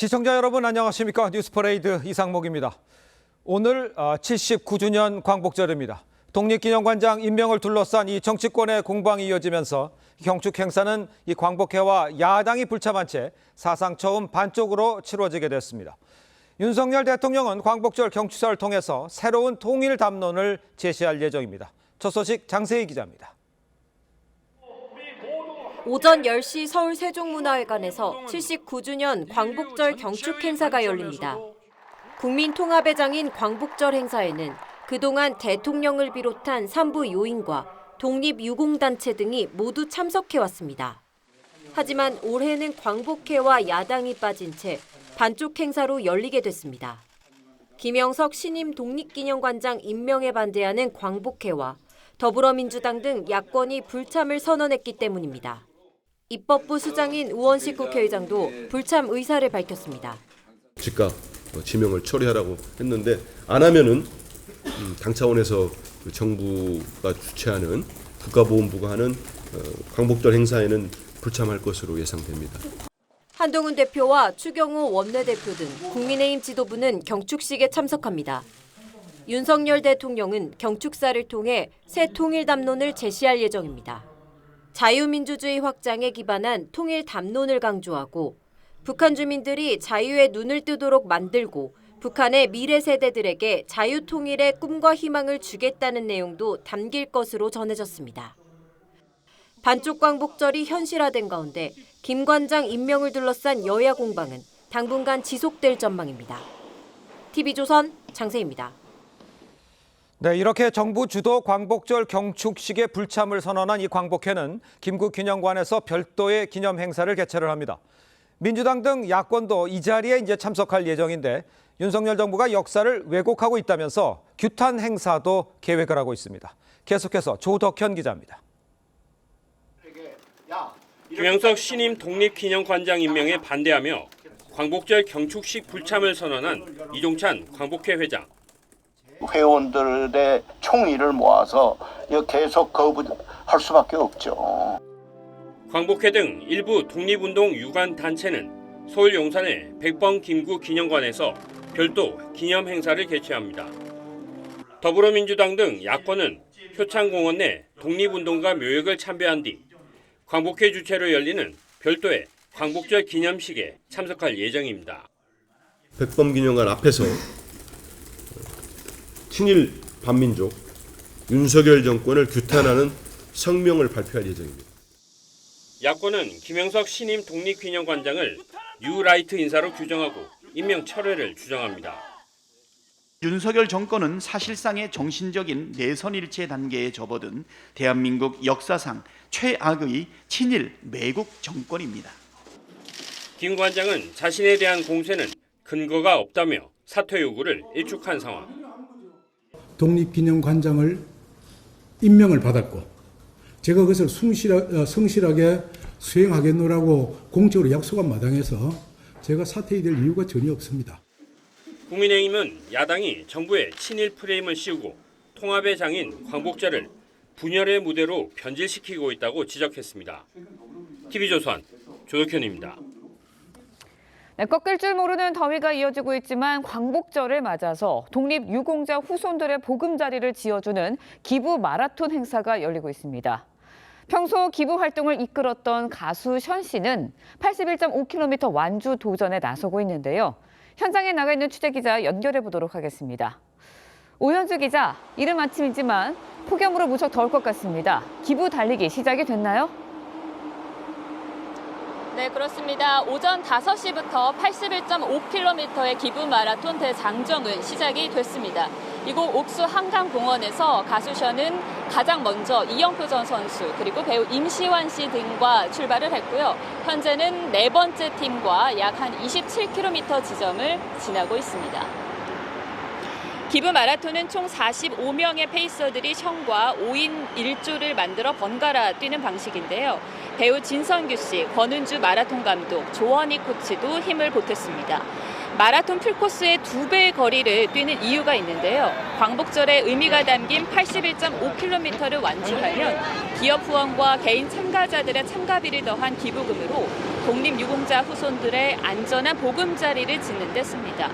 시청자 여러분 안녕하십니까? 뉴스퍼레이드 이상목입니다. 오늘 79주년 광복절입니다. 독립기념관장 임명을 둘러싼 이 정치권의 공방이 이어지면서 경축 행사는 이 광복회와 야당이 불참한 채 사상 처음 반쪽으로 치러지게 됐습니다. 윤석열 대통령은 광복절 경축사를 통해서 새로운 통일 담론을 제시할 예정입니다. 첫 소식 장세희 기자입니다. 오전 10시 서울 세종문화회관에서 79주년 광복절 경축 행사가 열립니다. 국민통합의 장인 광복절 행사에는 그동안 대통령을 비롯한 산부 요인과 독립유공단체 등이 모두 참석해왔습니다. 하지만 올해는 광복회와 야당이 빠진 채 반쪽 행사로 열리게 됐습니다. 김영석 신임 독립기념관장 임명에 반대하는 광복회와 더불어민주당 등 야권이 불참을 선언했기 때문입니다. 입법부 수장인 우원식 국회의장도 불참 의사를 밝혔습니다. 즉각 지명을 처리하라고 했는데 안 하면은 당 차원에서 정부가 주최하는 국가보훈부가 하는 광복절 행사에는 불참할 것으로 예상됩니다. 한동훈 대표와 추경호 원내대표 등 국민의힘 지도부는 경축식에 참석합니다. 윤석열 대통령은 경축사를 통해 새 통일 담론을 제시할 예정입니다. 자유민주주의 확장에 기반한 통일 담론을 강조하고 북한 주민들이 자유의 눈을 뜨도록 만들고 북한의 미래 세대들에게 자유통일의 꿈과 희망을 주겠다는 내용도 담길 것으로 전해졌습니다. 반쪽 광복절이 현실화된 가운데 김 관장 임명을 둘러싼 여야 공방은 당분간 지속될 전망입니다. TV조선 장세희입니다. 네, 이렇게 정부 주도 광복절 경축식에 불참을 선언한 이 광복회는 김구기념관에서 별도의 기념 행사를 개최를 합니다. 민주당 등 야권도 이 자리에 이제 참석할 예정인데 윤석열 정부가 역사를 왜곡하고 있다면서 규탄 행사도 계획을 하고 있습니다. 계속해서 조덕현 기자입니다. 김영석 신임 독립기념관장 임명에 반대하며 광복절 경축식 불참을 선언한 이종찬 광복회 회장. 회원들의 총의를 모아서 계속 거부할 수밖에 없죠. 광복회 등 일부 독립운동 유관 단체는 서울 용산의 백범 김구 기념관에서 별도 기념 행사를 개최합니다. 더불어민주당 등 야권은 효창공원 내 독립운동가 묘역을 참배한 뒤 광복회 주최로 열리는 별도의 광복절 기념식에 참석할 예정입니다. 백범 기념관 앞에서 친일 반민족 윤석열 정권을 규탄하는 성명을 발표할 예정입니다. 야권은 김영석 신임 독립기념관장을 뉴라이트 인사로 규정하고 임명 철회를 주장합니다. 윤석열 정권은 사실상의 정신적인 내선일체 단계에 접어든 대한민국 역사상 최악의 친일 매국 정권입니다. 김 관장은 자신에 대한 공세는 근거가 없다며 사퇴 요구를 일축한 상황. 독립기념관장을 임명을 받았고 제가 그것을 성실하게 수행하겠노라고 공적으로 약속한 마당에서 제가 사퇴될 이유가 전혀 없습니다. 국민의힘은 야당이 정부의 친일 프레임을 씌우고 통합의 장인 광복절을 분열의 무대로 변질시키고 있다고 지적했습니다. TV조선 조덕현입니다. 네, 꺾일 줄 모르는 더위가 이어지고 있지만 광복절을 맞아서 독립유공자 후손들의 보금자리를 지어주는 기부 마라톤 행사가 열리고 있습니다. 평소 기부 활동을 이끌었던 가수 션 씨는 81.5km 완주 도전에 나서고 있는데요. 현장에 나가 있는 취재기자 연결해 보도록 하겠습니다. 오현주 기자, 이른 아침이지만 폭염으로 무척 더울 것 같습니다. 기부 달리기 시작이 됐나요? 네, 그렇습니다. 오전 5시부터 81.5km의 기부 마라톤 대장정은 시작이 됐습니다. 이곳 옥수 한강공원에서 가수 션은 가장 먼저 이영표 전 선수 그리고 배우 임시완 씨 등과 출발을 했고요. 현재는 네 번째 팀과 약 한 27km 지점을 지나고 있습니다. 기부 마라톤은 총 45명의 페이서들이 션과 5인 1조를 만들어 번갈아 뛰는 방식인데요. 배우 진성규 씨, 권은주 마라톤 감독, 조원희 코치도 힘을 보탰습니다. 마라톤 풀코스의 2배의 거리를 뛰는 이유가 있는데요. 광복절의 의미가 담긴 81.5km를 완주하면 기업 후원과 개인 참가자들의 참가비를 더한 기부금으로 독립유공자 후손들의 안전한 보금자리를 짓는 데 씁니다.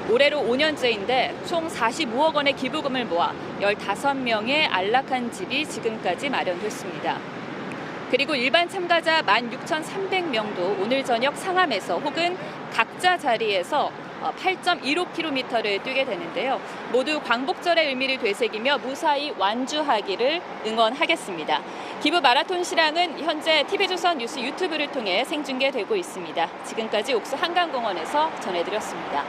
올해로 5년째인데 총 45억 원의 기부금을 모아 15명의 안락한 집이 지금까지 마련됐습니다. 그리고 일반 참가자 16,300명도 오늘 저녁 상암에서 혹은 각자 자리에서 8.15km를 뛰게 되는데요. 모두 광복절의 의미를 되새기며 무사히 완주하기를 응원하겠습니다. 기부 마라톤 실황은 현재 TV조선 뉴스 유튜브를 통해 생중계되고 있습니다. 지금까지 옥수 한강공원에서 전해드렸습니다.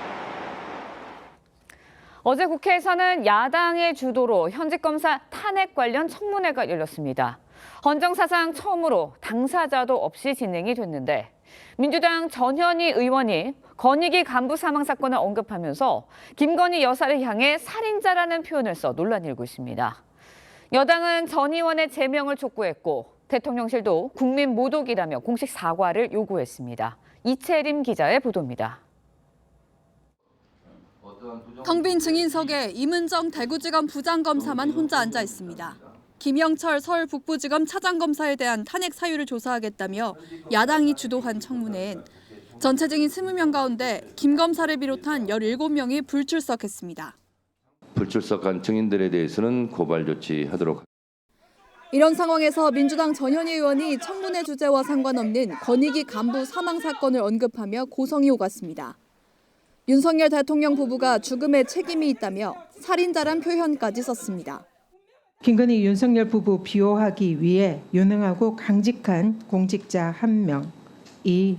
어제 국회에서는 야당의 주도로 현직 검사 탄핵 관련 청문회가 열렸습니다. 헌정 사상 처음으로 당사자도 없이 진행이 됐는데 민주당 전현희 의원이 권익위 간부 사망 사건을 언급하면서 김건희 여사를 향해 살인자라는 표현을 써 논란이 일고 있습니다. 여당은 전 의원의 제명을 촉구했고 대통령실도 국민 모독이라며 공식 사과를 요구했습니다. 이채림 기자의 보도입니다. 텅 빈 증인석에 임은정 대구지검 부장검사만 혼자 앉아 있습니다. 김영철 서울 북부지검 차장검사에 대한 탄핵 사유를 조사하겠다며 야당이 주도한 청문회엔 전체 증인 20명 가운데 김 검사를 비롯한 17명이 불출석했습니다. 불출석한 증인들에 대해서는 고발 조치하도록. 이런 상황에서 민주당 전현희 의원이 청문회 주제와 상관없는 권익위 간부 사망 사건을 언급하며 고성이 오갔습니다. 윤석열 대통령 부부가 죽음에 책임이 있다며 살인자란 표현까지 썼습니다. 김건희 윤석열 부부 비호하기 위해 유능하고 강직한 공직자 한 명이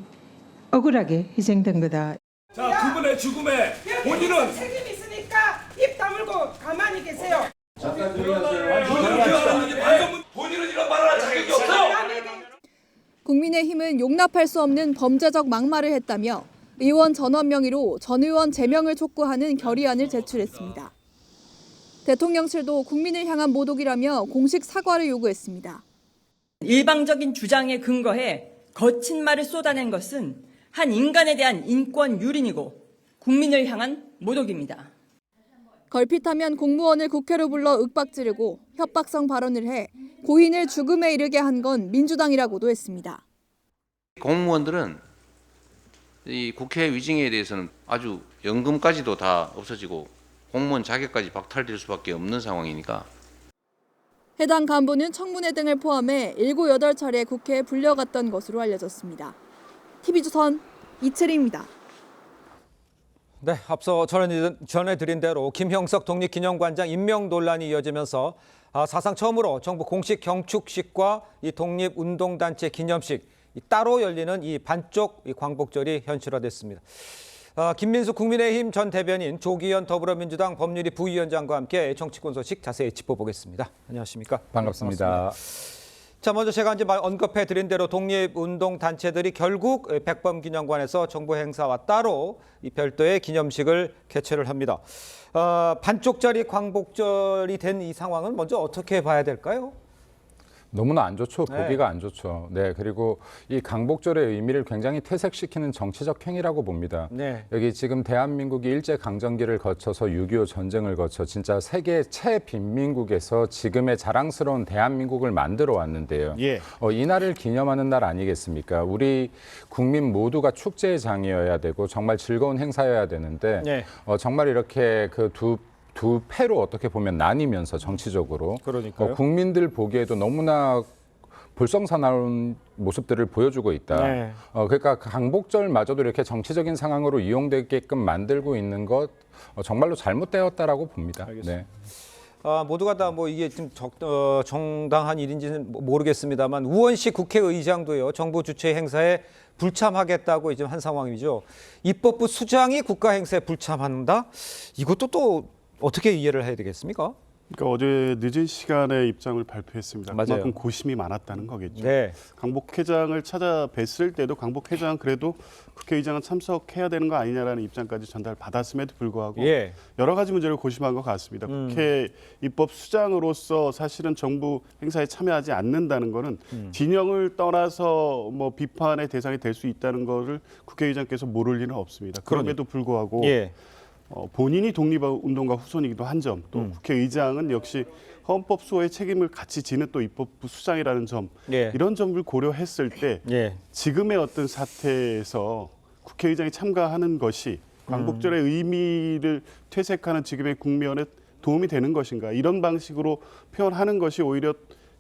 억울하게 희생된 거다. 자, 그분의 죽음에 본인은 책임 있으니까 입 다물고 가만히 계세요. 잠깐 본인은 이런 말을 할 자격이 없어요. 국민의힘은 용납할 수 없는 범죄적 막말을 했다며 의원 전원 명의로 전 의원 제명을 촉구하는 결의안을 제출했습니다. 대통령실도 국민을 향한 모독이라며 공식 사과를 요구했습니다. 일방적인 주장에 근거해 거친 말을 쏟아낸 것은 한 인간에 대한 인권 유린이고 국민을 향한 모독입니다. 걸핏하면 공무원을 국회로 불러 윽박지르고 협박성 발언을 해 고인을 죽음에 이르게 한 건 민주당이라고도 했습니다. 공무원들은 이 국회 위증에 대해서는 아주 연금까지도 다 없어지고 공무원 자격까지 박탈될 수밖에 없는 상황이니까. 해당 간부는 청문회 등을 포함해 7, 8차례 국회에 불려갔던 것으로 알려졌습니다. TV조선 이채리입니다. 네, 앞서 전해드린 대로 김형석 독립기념관장 임명 논란이 이어지면서 사상 처음으로 정부 공식 경축식과 이 독립운동단체 기념식 따로 열리는 이 반쪽 광복절이 현실화됐습니다. 김민수 국민의힘 전 대변인, 조기현 더불어민주당 법률위 부위원장과 함께 정치권 소식 자세히 짚어보겠습니다. 안녕하십니까? 반갑습니다. 자, 먼저 제가 이제 언급해드린 대로 독립운동단체들이 결국 백범기념관에서 정부 행사와 따로 이 별도의 기념식을 개최를 합니다. 반쪽짜리 광복절이 된 이 상황은 먼저 어떻게 봐야 될까요? 너무나 안 좋죠. 네. 보기가 안 좋죠. 네, 그리고 이 광복절의 의미를 굉장히 퇴색시키는 정치적 행위라고 봅니다. 네. 여기 지금 대한민국이 일제강점기를 거쳐서 6.25 전쟁을 거쳐 진짜 세계 최빈민국에서 지금의 자랑스러운 대한민국을 만들어 왔는데요. 예. 이 날을 기념하는 날 아니겠습니까? 우리 국민 모두가 축제의 장이어야 되고 정말 즐거운 행사여야 되는데 네. 정말 이렇게 그 두 패로 어떻게 보면 나뉘면서 정치적으로 그러니까요. 국민들 보기에도 너무나 불성사나운 모습들을 보여주고 있다. 네. 그러니까 광복절마저도 이렇게 정치적인 상황으로 이용되게끔 만들고 있는 것 정말로 잘못되었다라고 봅니다. 알겠습니다. 네. 모두가 다 뭐 이게 좀 정당한 일인지는 모르겠습니다만 우원식 국회의장도요 정부 주최 행사에 불참하겠다고 이제 한 상황이죠. 입법부 수장이 국가 행사에 불참한다? 이것도 또 어떻게 이해를 해야 되겠습니까? 그러니까 어제 늦은 시간에 입장을 발표했습니다. 맞아요. 그만큼 고심이 많았다는 거겠죠. 네. 강복 회장을 찾아뵀을 때도 강복 회장은 그래도 국회의장은 참석해야 되는 거 아니냐라는 입장까지 전달받았음에도 불구하고 예. 여러 가지 문제를 고심한 것 같습니다. 국회 입법수장으로서 사실은 정부 행사에 참여하지 않는다는 거는 진영을 떠나서 뭐 비판의 대상이 될 수 있다는 것을 국회의장께서 모를 리는 없습니다. 그럼에도 불구하고 예. 본인이 독립운동가 후손이기도 한 점, 또 국회의장은 역시 헌법 수호의 책임을 같이 지는 또 입법부 수장이라는 점, 예. 이런 점을 고려했을 때 예. 지금의 어떤 사태에서 국회의장이 참가하는 것이 광복절의 의미를 퇴색하는 지금의 국면에 도움이 되는 것인가, 이런 방식으로 표현하는 것이 오히려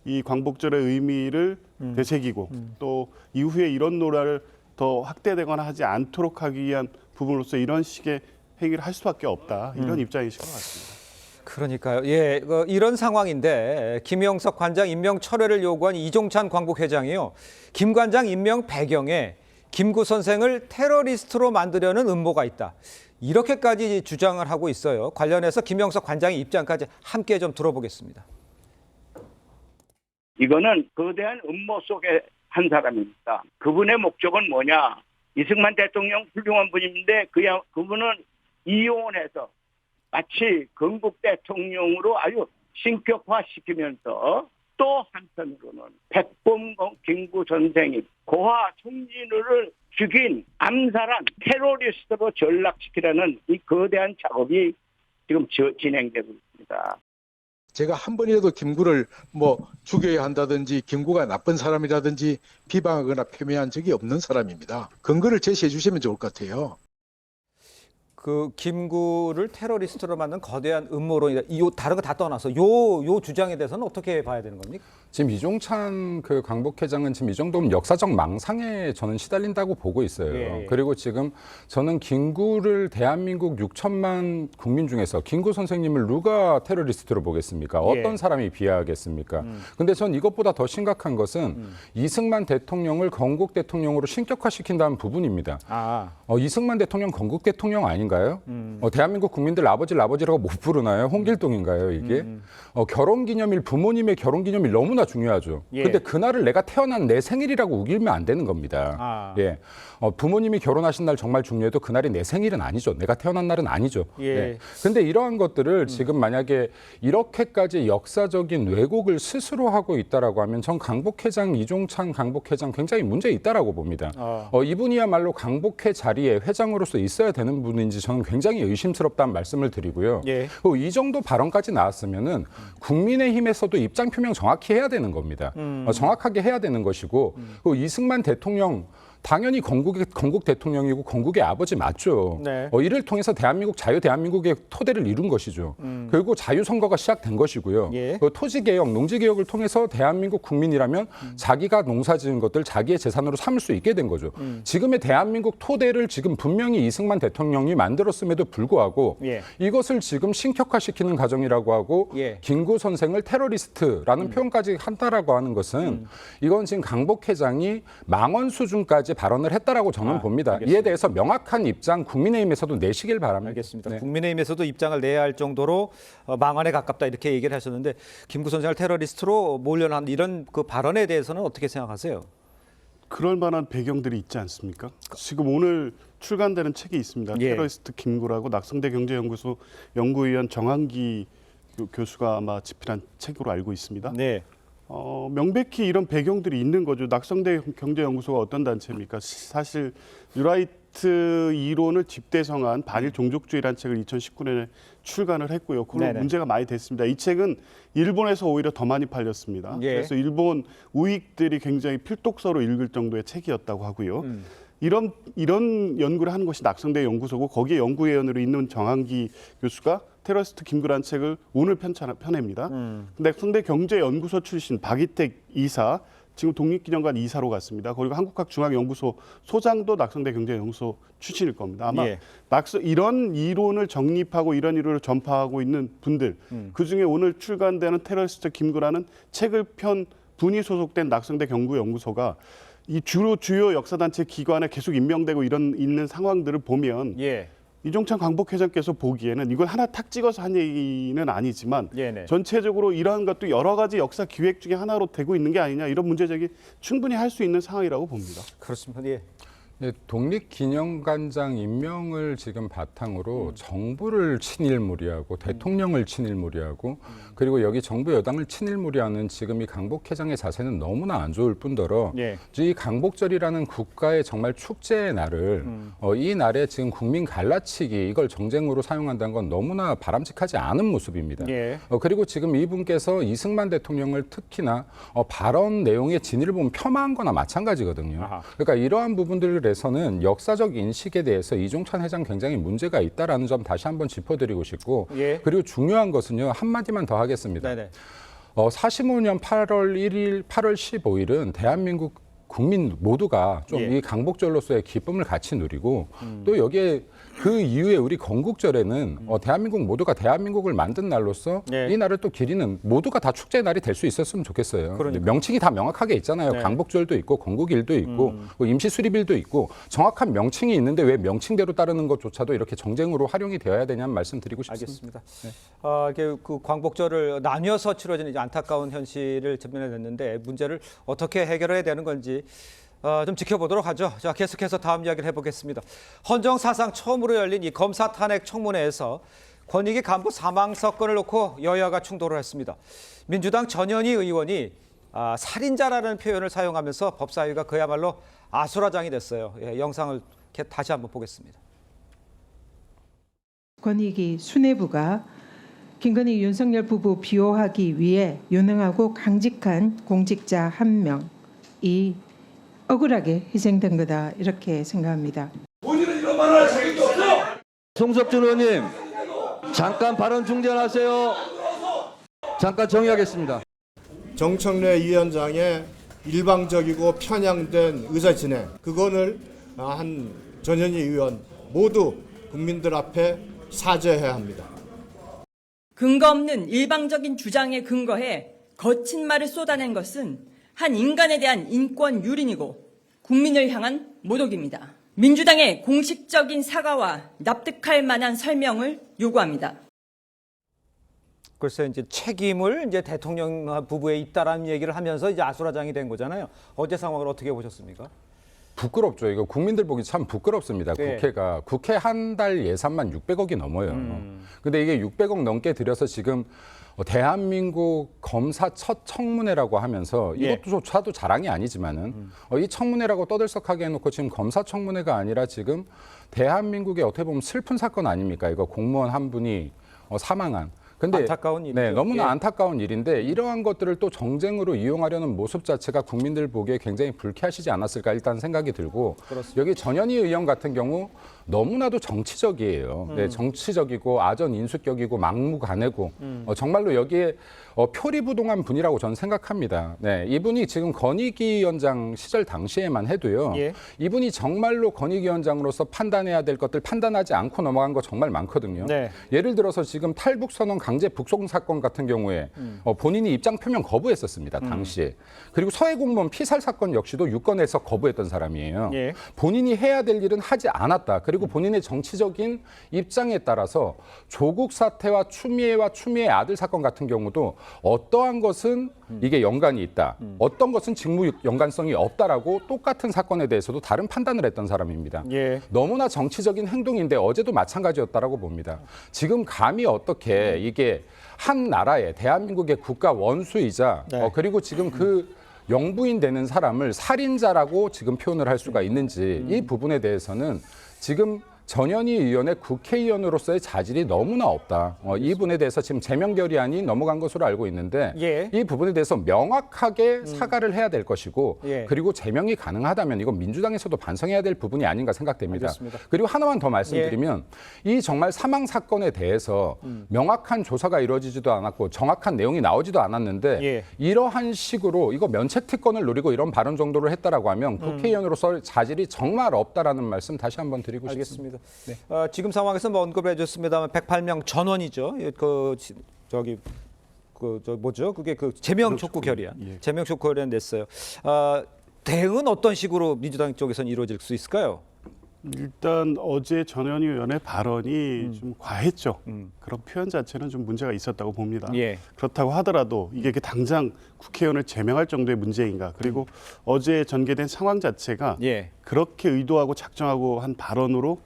이 광복절의 의미를 되새기고 또 이후에 이런 논란을 더 확대되거나 하지 않도록 하기 위한 부분으로서 이런 식의 행위를 할 수밖에 없다, 이런 입장이신 것 같습니다. 그러니까요. 예, 이런 상황인데 김영석 관장 임명 철회를 요구한 이종찬 광복회장이요. 김 관장 임명 배경에 김구 선생을 테러리스트로 만들려는 음모가 있다. 이렇게까지 주장을 하고 있어요. 관련해서 김영석 관장의 입장까지 함께 좀 들어보겠습니다. 이거는 거대한 음모 속의 한 사람입니다. 그분의 목적은 뭐냐? 이승만 대통령 훌륭한 분인데 그분은 이혼해서 마치 건국 대통령으로 아주 신격화시키면서 또 한편으로는 백범 김구 선생이 고아 총진우를 죽인 암살한 테러리스트로 전락시키려는 이 거대한 작업이 지금 진행되고 있습니다. 제가 한 번이라도 김구를 뭐 죽여야 한다든지 김구가 나쁜 사람이라든지 비방하거나 폄훼한 적이 없는 사람입니다. 근거를 제시해 주시면 좋을 것 같아요. 그 김구를 테러리스트로 만든 거대한 음모로 다른 거 다 떠나서 요 주장에 대해서는 어떻게 봐야 되는 겁니까? 지금 이종찬 그 광복회장은 지금 이 정도면 역사적 망상에 저는 시달린다고 보고 있어요. 예. 그리고 지금 저는 김구를 대한민국 6천만 국민 중에서 김구 선생님을 누가 테러리스트로 보겠습니까? 어떤 예. 사람이 비하하겠습니까? 근데 전 이것보다 더 심각한 것은 이승만 대통령을 건국 대통령으로 신격화시킨다는 부분입니다. 이승만 대통령 건국 대통령 아닌가요? 대한민국 국민들 아버지라고 못 부르나요? 홍길동인가요, 이게? 결혼기념일, 부모님의 결혼기념일 너무나 중요하죠. 예. 근데 그날을 내가 태어난 내 생일이라고 우기면 안 되는 겁니다. 예. 부모님이 결혼하신 날 정말 중요해도 그날이 내 생일은 아니죠. 내가 태어난 날은 아니죠. 예. 예. 근데 이러한 것들을 지금 만약에 이렇게까지 역사적인 왜곡을 스스로 하고 있다라고 하면 전 강복회장, 이종찬 강복회장 굉장히 문제 있다라고 봅니다. 이분이야말로 강복회 자리에 회장으로서 있어야 되는 분인지 저는 굉장히 의심스럽다는 말씀을 드리고요. 예. 이 정도 발언까지 나왔으면은 국민의힘에서도 입장 표명 정확히 해야 되는 겁니다. 정확하게 해야 되는 것이고 이승만 대통령 당연히 건국 대통령이고 건국의 아버지 맞죠. 네. 이를 통해서 대한민국의 토대를 이룬 것이죠. 그리고 자유선거가 시작된 것이고요. 예. 토지개혁, 농지개혁을 통해서 대한민국 국민이라면 자기가 농사지은 것들 자기의 재산으로 삼을 수 있게 된 거죠. 지금의 대한민국 토대를 지금 분명히 이승만 대통령이 만들었음에도 불구하고 예. 이것을 지금 신격화시키는 과정이라고 하고 예. 김구 선생을 테러리스트라는 표현까지 한다라고 하는 것은 이건 지금 강복회장이 망언 수준까지 발언을 했다라고 저는 봅니다. 알겠습니다. 이에 대해서 명확한 입장 국민의힘에서도 내시길 바랍니다. 알겠습니다. 네. 국민의힘에서도 입장을 내야 할 정도로 망언에 가깝다 이렇게 얘기를 하셨는데 김구 선생을 테러리스트로 몰려는 이런 그 발언에 대해서는 어떻게 생각하세요? 그럴 만한 배경들이 있지 않습니까? 지금 오늘 출간되는 책이 있습니다. 예. 테러리스트 김구라고 낙성대 경제연구소 연구위원 정한기 교수가 아마 집필한 책으로 알고 있습니다. 네. 명백히 이런 배경들이 있는 거죠. 낙성대 경제연구소가 어떤 단체입니까? 사실 뉴라이트 이론을 집대성한 반일 종족주의라는 책을 2019년에 출간을 했고요. 그걸로 네네. 문제가 많이 됐습니다. 이 책은 일본에서 오히려 더 많이 팔렸습니다. 예. 그래서 일본 우익들이 굉장히 필독서로 읽을 정도의 책이었다고 하고요. 이런 연구를 하는 것이 낙성대 연구소고 거기에 연구위원으로 있는 정한기 교수가 테러리스트 김구라는 책을 오늘 펴냅니다. 낙성대 경제연구소 출신 박이택 이사, 지금 독립기념관 이사로 갔습니다. 그리고 한국학중앙연구소 소장도 낙성대 경제연구소 출신일 겁니다. 아마 예. 이런 이론을 정립하고 이런 이론을 전파하고 있는 분들, 그중에 오늘 출간되는 테러리스트 김구라는 책을 편 분이 소속된 낙성대 경구연구소가 이 주요 역사단체 기관에 계속 임명되고 있는 상황들을 보면 예. 이종찬 광복회장께서 보기에는 이걸 하나 탁 찍어서 한 얘기는 아니지만 네네. 전체적으로 이러한 것도 여러 가지 역사 기획 중에 하나로 되고 있는 게 아니냐 이런 문제 제기 충분히 할 수 있는 상황이라고 봅니다. 그렇습니다. 예. 네, 독립기념관장 임명을 지금 바탕으로 정부를 친일무리하고 대통령을 친일무리하고 그리고 여기 정부 여당을 친일무리하는 지금 이 강복회장의 자세는 너무나 안 좋을 뿐더러 예. 이 강복절이라는 국가의 정말 축제의 날을 이 날에 지금 국민 갈라치기 이걸 정쟁으로 사용한다는 건 너무나 바람직하지 않은 모습입니다. 예. 그리고 지금 이분께서 이승만 대통령을 특히나 발언 내용의 진위를 보면 폄하한 거나 마찬가지거든요. 아하. 그러니까 이러한 부분들에서는 역사적 인식에 대해서 이종찬 회장 굉장히 문제가 있다라는 점 다시 한번 짚어드리고 싶고 예. 그리고 중요한 것은요. 한마디만 더 하겠습니다. 네네. 45년 8월 1일, 8월 15일은 대한민국 국민 모두가 좀 이 예. 강복절로서의 기쁨을 같이 누리고 또 여기에 그 이후에 우리 건국절에는 대한민국 모두가 대한민국을 만든 날로서 예. 이 날을 또 기리는 모두가 다 축제의 날이 될 수 있었으면 좋겠어요. 그러니까. 명칭이 다 명확하게 있잖아요. 네. 강복절도 있고 건국일도 있고 뭐 임시수립일도 있고 정확한 명칭이 있는데 왜 명칭대로 따르는 것조차도 이렇게 정쟁으로 활용이 되어야 되냐는 말씀드리고 싶습니다. 알겠습니다. 이게 그 광복절을 나뉘어서 치러지는 이제 안타까운 현실을直面했는데 문제를 어떻게 해결해야 되는 건지 좀 지켜보도록 하죠. 자, 계속해서 다음 이야기를 해보겠습니다. 헌정 사상 처음으로 열린 이 검사 탄핵 청문회에서 권익위 간부 사망 사건을 놓고 여야가 충돌을 했습니다. 민주당 전현희 의원이 살인자라는 표현을 사용하면서 법사위가 그야말로 아수라장이 됐어요. 예, 영상을 다시 한번 보겠습니다. 권익위 수뇌부가 김건희 윤석열 부부 비호하기 위해 유능하고 강직한 공직자 한 명이 억울하게 희생된 거다 이렇게 생각합니다. 본인은 이런 말을 할 자격이 없어. 송석준 의원님 잠깐 발언 중단하세요. 잠깐 정의하겠습니다. 정청래 위원장의 일방적이고 편향된 의사 진행 그거를 한 전현희 의원 모두 국민들 앞에 사죄해야 합니다. 근거 없는 일방적인 주장에 근거해 거친 말을 쏟아낸 것은 한 인간에 대한 인권 유린이고 국민을 향한 모독입니다. 민주당의 공식적인 사과와 납득할 만한 설명을 요구합니다. 글쎄 이제 책임을 이제 대통령 부부에 있다라는 얘기를 하면서 이제 아수라장이 된 거잖아요. 어제 상황을 어떻게 보셨습니까? 부끄럽죠. 이거 국민들 보기 참 부끄럽습니다. 네. 국회가. 국회 한 달 예산만 600억이 넘어요. 근데 이게 600억 넘게 들여서 지금 대한민국 검사 첫 청문회라고 하면서 이것조차도 자랑이 아니지만은 이 청문회라고 떠들썩하게 해놓고 지금 검사 청문회가 아니라 지금 대한민국의 어떻게 보면 슬픈 사건 아닙니까? 이거 공무원 한 분이 사망한. 근데 안타까운 일이죠. 네, 너무나 예. 안타까운 일인데 이러한 것들을 또 정쟁으로 이용하려는 모습 자체가 국민들 보기에 굉장히 불쾌하시지 않았을까 일단 생각이 들고 그렇습니다. 여기 전현희 의원 같은 경우 너무나도 정치적이에요. 네, 정치적이고 아전 인수격이고 막무가내고 정말로 여기에 표리부동한 분이라고 저는 생각합니다. 네, 이분이 지금 권익위원장 시절 당시에만 해도요. 예. 이분이 정말로 권익위원장으로서 판단해야 될 것들 판단하지 않고 넘어간 거 정말 많거든요. 네. 예를 들어서 지금 탈북선언 강제 북송 사건 같은 경우에 본인이 입장 표명 거부했었습니다. 당시에. 그리고 서해 공무원 피살 사건 역시도 유권에서 거부했던 사람이에요. 예. 본인이 해야 될 일은 하지 않았다. 그리고 본인의 정치적인 입장에 따라서 조국 사태와 추미애의 아들 사건 같은 경우도 어떠한 것은 이게 연관이 있다. 어떤 것은 직무 연관성이 없다라고 똑같은 사건에 대해서도 다른 판단을 했던 사람입니다. 예. 너무나 정치적인 행동인데 어제도 마찬가지였다라고 봅니다. 지금 감히 어떻게 이게 한 나라의 대한민국의 국가 원수이자 네. 그리고 지금 그 영부인 되는 사람을 살인자라고 지금 표현을 할 수가 있는지 이 부분에 대해서는 지금 전현희 의원의 국회의원으로서의 자질이 너무나 없다. 이 부분에 대해서 지금 제명 결의안이 넘어간 것으로 알고 있는데 예. 이 부분에 대해서 명확하게 사과를 해야 될 것이고 예. 그리고 제명이 가능하다면 이건 민주당에서도 반성해야 될 부분이 아닌가 생각됩니다. 알겠습니다. 그리고 하나만 더 말씀드리면 이 정말 사망 사건에 대해서 명확한 조사가 이루어지지도 않았고 정확한 내용이 나오지도 않았는데 예. 이러한 식으로 이거 면책 특권을 노리고 이런 발언 정도를 했다라고 하면 국회의원으로서 자질이 정말 없다라는 말씀 다시 한번 드리고 싶습니다. 알겠습니다. 지금 상황에서 뭐 언급해 줬습니다만 108명 전원이죠. 뭐죠? 그게 그 제명 촉구 결의안. 예. 제명 촉구 결의안 냈어요. 대응은 어떤 식으로 민주당 쪽에서는 이루어질 수 있을까요? 일단 어제 전현희 의원의 발언이 좀 과했죠. 그런 표현 자체는 좀 문제가 있었다고 봅니다. 예. 그렇다고 하더라도 이게 당장 국회의원을 제명할 정도의 문제인가. 그리고 어제 전개된 상황 자체가 그렇게 의도하고 작정하고 한 발언으로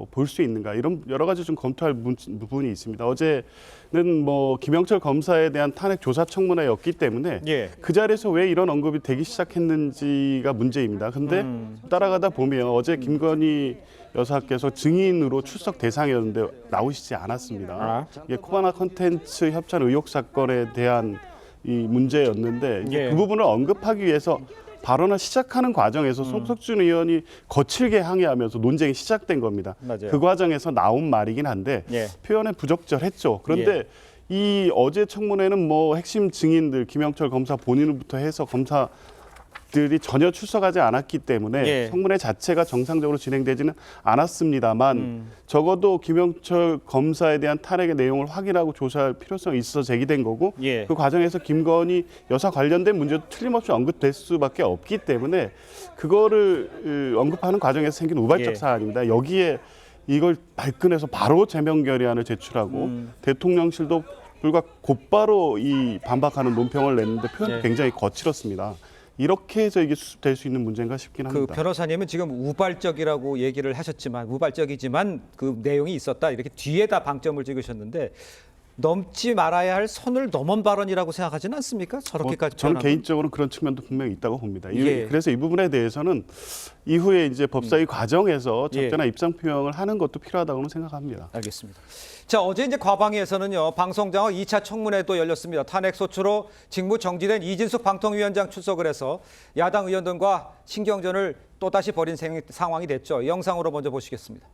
볼 수 있는가, 이런 여러 가지 좀 검토할 부분이 있습니다. 어제는 뭐 김영철 검사에 대한 탄핵 조사 청문회였기 때문에 그 자리에서 왜 이런 언급이 되기 시작했는지가 문제입니다. 근데 따라가다 보면 어제 김건희 여사께서 증인으로 출석 대상이었는데 나오시지 않았습니다. 이게 코바나 콘텐츠 협찬 의혹 사건에 대한 이 문제였는데 이제 그 부분을 언급하기 위해서 발언을 시작하는 과정에서 송석준 의원이 거칠게 항의하면서 논쟁이 시작된 겁니다. 맞아요. 그 과정에서 나온 말이긴 한데 표현에 부적절했죠. 그런데 이 어제 청문회는 뭐 핵심 증인들 김영철 검사 본인부터 해서 검사들이 전혀 출석하지 않았기 때문에 청문회 자체가 정상적으로 진행되지는 않았습니다만 적어도 김영철 검사에 대한 탄핵의 내용을 확인하고 조사할 필요성이 있어서 제기된 거고 그 과정에서 김건희 여사 관련된 문제도 틀림없이 언급될 수밖에 없기 때문에 그거를 언급하는 과정에서 생긴 우발적 사안입니다. 여기에 이걸 발끈해서 바로 제명 결의안을 제출하고 대통령실도 불과 곧바로 이 반박하는 논평을 냈는데 표현이 굉장히 거칠었습니다. 이렇게 해서 이게 수습될 수 있는 문제인가 싶긴 합니다. 그 변호사님은 지금 우발적이라고 얘기를 하셨지만 우발적이지만 그 내용이 있었다 이렇게 뒤에다 방점을 찍으셨는데 넘지 말아야 할 선을 넘은 발언이라고 생각하지는 않습니까? 저렇게까지 저는 표현하면. 개인적으로 그런 측면도 분명히 있다고 봅니다. 그래서 이 부분에 대해서는 이후에 이제 법사위 과정에서 적절한 입장 표명을 하는 것도 필요하다고는 생각합니다. 알겠습니다. 자, 어제 이제 과방위에서는요, 방송장악 2차 청문회도 열렸습니다. 탄핵 소추로 직무 정지된 이진숙 방통위원장 출석을 해서 야당 의원들과 신경전을 또다시 벌인 상황이 됐죠. 영상으로 먼저 보시겠습니다.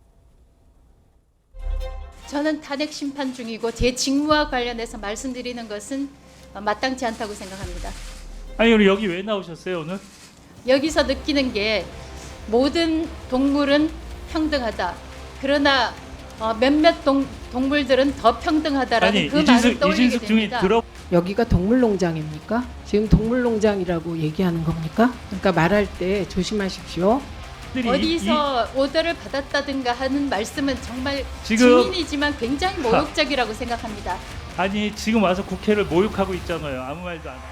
저는 탄핵 심판 중이고 제 직무와 관련해서 말씀드리는 것은 마땅치 않다고 생각합니다. 아니 오늘 여기 왜 나오셨어요 오늘? 여기서 느끼는 게 모든 동물은 평등하다. 그러나 몇몇 동물들은 더 평등하다라는 아니, 그 말을 떠올리게 됩니다. 여기가 동물농장입니까? 지금 동물농장이라고 얘기하는 겁니까? 그러니까 말할 때 조심하십시오. 어디서 오더를 받았다든가 하는 말씀은 정말 지금- 증인이지만 굉장히 모욕적이라고 생각합니다. 아니 지금 와서 국회를 모욕하고 있잖아요. 아무 말도 안 해요.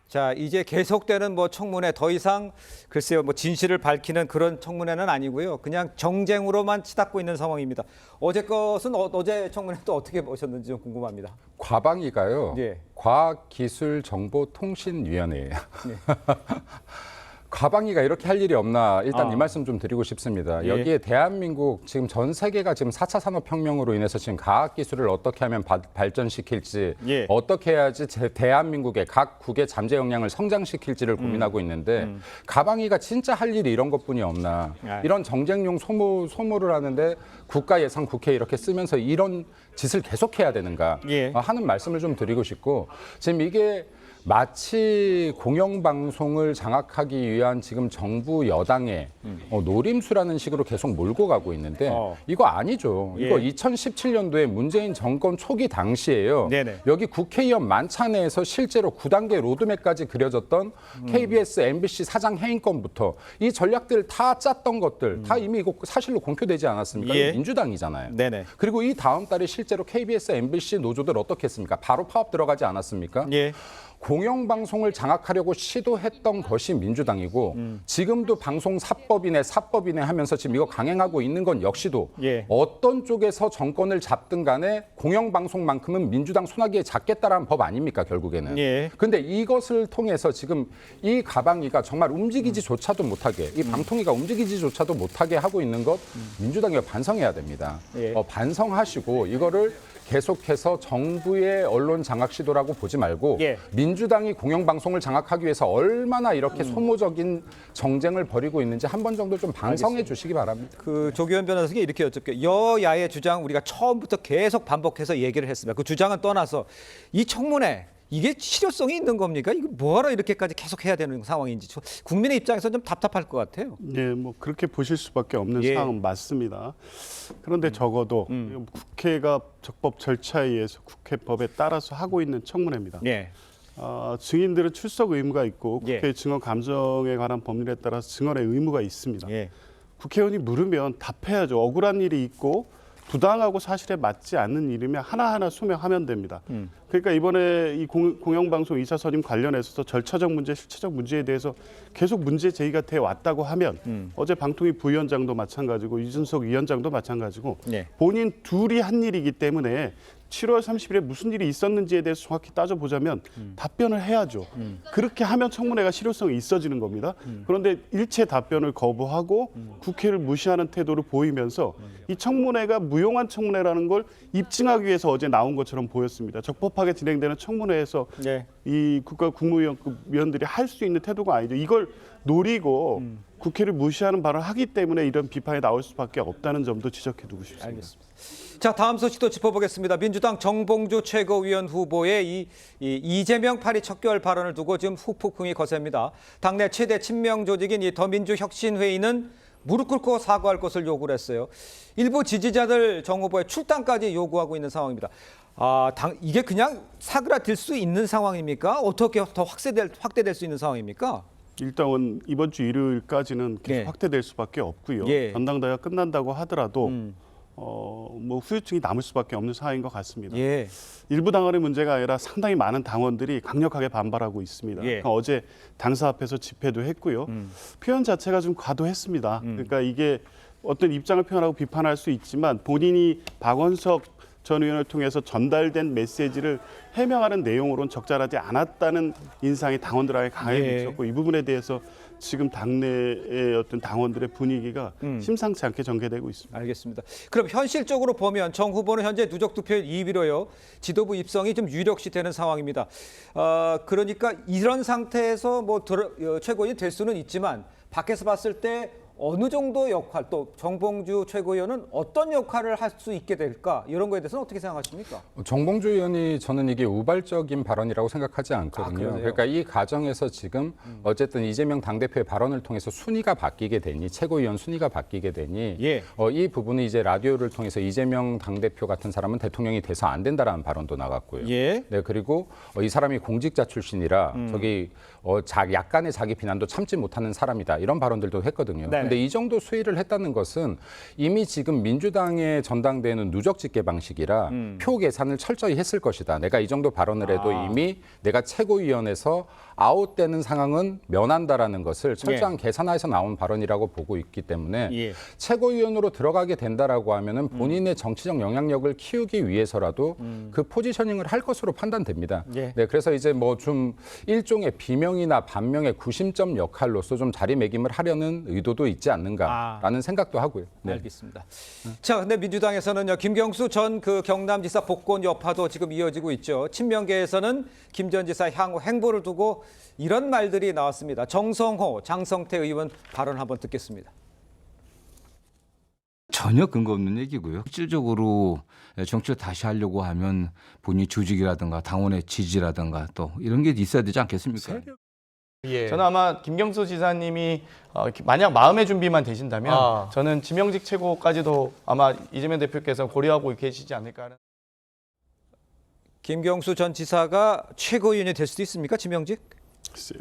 자, 이제 계속되는 뭐 청문회 더 이상 글쎄요, 뭐 진실을 밝히는 그런 청문회는 아니고요. 그냥 정쟁으로만 치닫고 있는 상황입니다. 어제 것은 어제 청문회 또 어떻게 보셨는지 좀 궁금합니다. 과방위가요. 과학기술정보통신위원회예요. 과방위가 이렇게 할 일이 없나 일단 이 말씀 좀 드리고 싶습니다. 여기에 대한민국 지금 전 세계가 지금 4차 산업혁명으로 인해서 지금 과학기술을 어떻게 하면 발전시킬지 어떻게 해야지 대한민국의 각 국의 잠재 역량을 성장시킬지를 고민하고 있는데 과방위가 진짜 할 일이 이런 것뿐이 없나. 이런 정쟁용 소모를 하는데 국가 예산 국회 이렇게 쓰면서 이런 짓을 계속해야 되는가 하는 말씀을 좀 드리고 싶고 지금 이게 마치 공영방송을 장악하기 위한 지금 정부 여당의 노림수라는 식으로 계속 몰고 가고 있는데 이거 아니죠. 이거 2017년도에 문재인 정권 초기 당시에요. 여기 국회의원 만찬회에서 실제로 9단계 로드맵까지 그려졌던 KBS, MBC 사장 해임권부터 이 전략들 다 짰던 것들 다 이미 이거 사실로 공표되지 않았습니까? 이거 민주당이잖아요. 그리고 이 다음 달에 실제로 KBS, MBC 노조들 어떻게 했습니까? 바로 파업 들어가지 않았습니까? 공영방송을 장악하려고 시도했던 것이 민주당이고 지금도 방송사법이네 사법이네 하면서 지금 이거 강행하고 있는 건 역시도 어떤 쪽에서 정권을 잡든 간에 공영방송만큼은 민주당 손아귀에 잡겠다라는 법 아닙니까 결국에는. 근데 이것을 통해서 지금 이 과방위가 정말 움직이지조차도 못하게 이 방통위가 움직이지조차도 못하게 하고 있는 것 민주당이 반성해야 됩니다. 반성하시고 이거를 계속해서 정부의 언론 장악 시도라고 보지 말고 민주당이 공영방송을 장악하기 위해서 얼마나 이렇게 소모적인 정쟁을 벌이고 있는지 한 번 정도 좀 반성해 주시기 바랍니다. 그 조기현 변호사에게 이렇게 여쭙게요. 여야의 주장 우리가 처음부터 계속 반복해서 얘기를 했습니다. 그 주장은 떠나서 이 청문회 이게 실효성이 있는 겁니까? 이거 뭐하러 이렇게까지 계속 해야 되는 상황인지 국민의 입장에서 좀 답답할 것 같아요. 뭐 그렇게 보실 수밖에 없는 상황은 맞습니다. 그런데 적어도 국회가 적법 절차에 의해서 국회법에 따라서 하고 있는 청문회입니다. 증인들은 출석 의무가 있고 국회 증언 감정에 관한 법률에 따라서 증언의 의무가 있습니다. 국회의원이 물으면 답해야죠. 억울한 일이 있고 부당하고 사실에 맞지 않는 일이면 하나하나 소명하면 됩니다. 그러니까 이번에 이 공영방송 이사 선임 관련해서 절차적 문제, 실체적 문제에 대해서 계속 문제 제기가 돼 왔다고 하면 어제 방통위 부위원장도 마찬가지고 이준석 위원장도 마찬가지고 본인 둘이 한 일이기 때문에 7월 30일에 무슨 일이 있었는지에 대해서 정확히 따져보자면 답변을 해야죠. 그렇게 하면 청문회가 실효성이 있어지는 겁니다. 그런데 일체 답변을 거부하고 국회를 무시하는 태도를 보이면서 이 청문회가 무용한 청문회라는 걸 입증하기 위해서 어제 나온 것처럼 보였습니다. 적법하게 진행되는 청문회에서 이 국가 국무위원급 위원들이 할 수 있는 태도가 아니죠. 이걸 노리고 국회를 무시하는 발언을 하기 때문에 이런 비판이 나올 수밖에 없다는 점도 지적해두고 싶습니다. 알겠습니다. 자, 다음 소식도 짚어보겠습니다. 민주당 정봉주 최고위원 후보의 이재명 파리 척결 발언을 두고 지금 후폭풍이 거셉니다. 당내 최대 친명 조직인 이 더민주혁신회의는 무릎 꿇고 사과할 것을 요구를 했어요. 일부 지지자들 정 후보의 출당까지 요구하고 있는 상황입니다. 이게 그냥 사그라들 수 있는 상황입니까? 어떻게 더 확대될 수 있는 상황입니까? 일단은 이번 주 일요일까지는 계속 확대될 수밖에 없고요. 전당대회가 끝난다고 하더라도 뭐 후유증이 남을 수밖에 없는 상황인 것 같습니다. 일부 당원의 문제가 아니라 상당히 많은 당원들이 강력하게 반발하고 있습니다. 그러니까 어제 당사 앞에서 집회도 했고요. 표현 자체가 좀 과도했습니다. 그러니까 이게 어떤 입장을 표현하고 비판할 수 있지만 본인이 박원석 전 의원을 통해서 전달된 메시지를 해명하는 내용으로는 적절하지 않았다는 인상이 당원들에게 강하게 미쳤고 이 부분에 대해서 지금 당내의 어떤 당원들의 분위기가 심상치 않게 전개되고 있습니다. 알겠습니다. 그럼 현실적으로 보면 정 후보는 현재 누적 득표율 2위로요. 지도부 입성이 좀 유력시 되는 상황입니다. 그러니까 이런 상태에서 뭐 최고위원이 될 수는 있지만 밖에서 봤을 때 어느 정도 역할, 또 정봉주 최고위원은 어떤 역할을 할 수 있게 될까? 이런 거에 대해서는 어떻게 생각하십니까? 정봉주 의원이 저는 이게 우발적인 발언이라고 생각하지 않거든요. 그러니까 이 과정에서 지금 어쨌든 이재명 당대표의 발언을 통해서 순위가 바뀌게 되니, 최고위원 순위가 바뀌게 되니 이 부분은 이제 라디오를 통해서 이재명 당대표 같은 사람은 대통령이 돼서 안 된다라는 발언도 나갔고요. 네, 그리고 이 사람이 공직자 출신이라 저기 약간의 자기 비난도 참지 못하는 사람이다. 이런 발언들도 했거든요. 근데 이 정도 수위를 했다는 것은 이미 지금 민주당의 전당대회는 누적 집계 방식이라 표 계산을 철저히 했을 것이다. 내가 이 정도 발언을 해도 이미 내가 최고위원회에서 아웃되는 상황은 면한다라는 것을 철저한 계산하에서 나온 발언이라고 보고 있기 때문에 최고위원으로 들어가게 된다라고 하면은 본인의 정치적 영향력을 키우기 위해서라도 그 포지셔닝을 할 것으로 판단됩니다. 네, 그래서 이제 뭐 좀 일종의 비명이나 반명의 구심점 역할로서 좀 자리매김을 하려는 의도도 있지 않는가라는 생각도 하고요. 알겠습니다. 자, 근데 민주당에서는요, 김경수 전 그 경남지사 복권 여파도 지금 이어지고 있죠. 친명계에서는 김 전 지사 향후 행보를 두고 이런 말들이 나왔습니다. 정성호, 장성태 의원 발언 한번 듣겠습니다. 전혀 근거 없는 얘기고요. 실질적으로 정치를 다시 하려고 하면 본인 조직이라든가 당원의 지지라든가 또 이런 게 있어야 되지 않겠습니까? 저는 아마 김경수 지사님이 만약 마음의 준비만 되신다면 저는 지명직 최고까지도 아마 이재명 대표께서 고려하고 계시지 않을까 하는. 김경수 전 지사가 최고위원이 될 수도 있습니까? 지명직?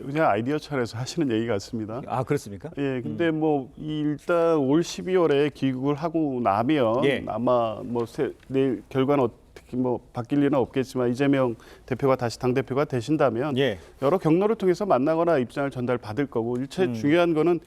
그냥 아이디어 차원에서 하시는 얘기 같습니다. 그렇습니까? 근데 뭐 일단 올 12월에 귀국을 하고 나면 아마 뭐 내일 결과는 어떻게 뭐 바뀔 일은 없겠지만 이재명 대표가 다시 당 대표가 되신다면 여러 경로를 통해서 만나거나 입장을 전달 받을 거고 일체 중요한 거는